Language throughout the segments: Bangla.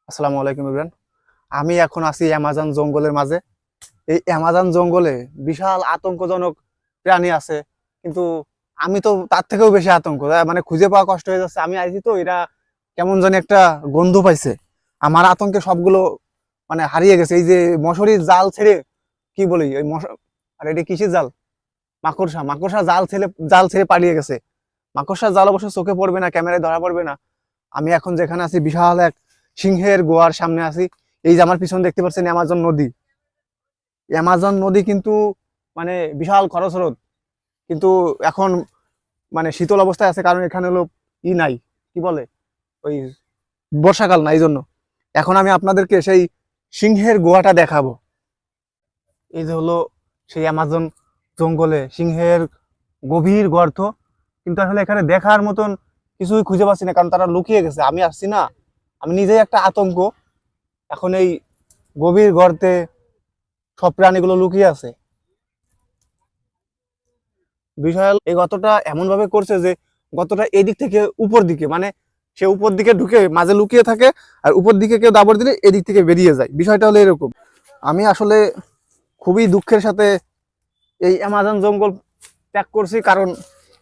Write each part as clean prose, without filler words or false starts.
আসসালামু আলাইকুম ইমরান। আমি এখন আছি অ্যামাজন জঙ্গলের মাঝে। এই অ্যামাজন জঙ্গলে বিশাল আতঙ্কজনক প্রাণী আছে, কিন্তু আমি তো তার থেকেও বেশি আতঙ্ক, মানে খুঁজে পাওয়া কষ্ট হয়ে যাচ্ছে। আমি আইছি তো এরা কেমন জানি একটা গন্ধ পাইছে, আমার আতঙ্কে সবগুলো মানে হারিয়ে গেছে। এই যে মশারির জাল ছেড়ে, কি বলি ওই আর এটা কিসের জাল, মাকড়সা মাকড়সা জাল ছেড়ে পালিয়ে গেছে। মাকড়সার জাল অবশ্য চোখে পড়বে না, ক্যামেরায় ধরা পড়বে না। আমি এখন যেখানে আছি বিশাল এক সিংহের গোয়ার সামনে আছি। এই যে আমার পিছনে দেখতে পাচ্ছেন অ্যামাজন নদী। অ্যামাজন নদী কিন্তু মানে বিশাল খরস্রোত, কিন্তু এখন মানে শীতল অবস্থায় আছে, কারণ এখানে হলো নাই, কি বলে ওই বর্ষাকাল না, এই জন্য। এখন আমি আপনাদেরকে সেই সিংহের গুহাটা দেখাবো। এই যে হলো সেই অ্যামাজন জঙ্গলে সিংহের গভীর গর্ত, কিন্তু আসলে এখানে দেখার মতন কিছুই খুঁজে পাচ্ছি না, কারণ তারা লুকিয়ে গেছে। আমি আসছি না, আমি নিজেই একটা আতঙ্ক। এখন এই গভীর গর্তে সব প্রাণীগুলো লুকিয়ে আছে। বিষয় হলো এই গর্তটা এমন ভাবে করছে যে গর্তটা এদিক থেকে উপর দিকে, মানে সে উপর দিকে ঢুকে মাঝে লুকিয়ে থাকে, আর উপর দিকে কেউ দাবড় দিলে এদিক থেকে বেরিয়ে যায়। বিষয়টা হলো এরকম। আমি আসলে খুবই দুঃখের সাথে এই অ্যামাজন জঙ্গল ত্যাগ করছি, কারণ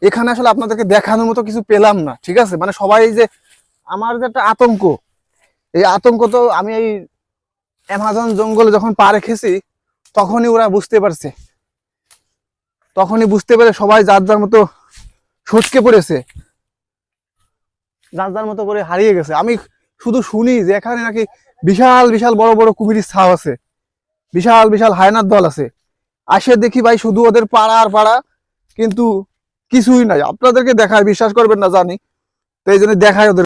এখানে আসলে আপনাদেরকে দেখানোর মতো কিছু পেলাম না। ঠিক আছে, মানে সবাই যে আমার যে একটা আতঙ্ক, এই আতঙ্ক তো আমি এই অ্যামাজন জঙ্গলে যখন পা রেখেছি তখনই ওরা বুঝতে পারছে, তখনই বুঝতে পেরে সবাই যার যার মতো সটকে পড়েছে, যার যার মতো করে হারিয়ে গেছে। আমি শুধু শুনি যে এখানে নাকি বিশাল বিশাল বড় বড় কুমিরের ছাপ আছে, বিশাল বিশাল হায়নার দল আছে। আসে দেখি ভাই শুধু ওদের পাড়া আর পাড়া, কিন্তু কিছুই নাই। আপনাদেরকে দেখায়, বিশ্বাস করবেন না জানি, তো এই জন্য দেখায় ওদের।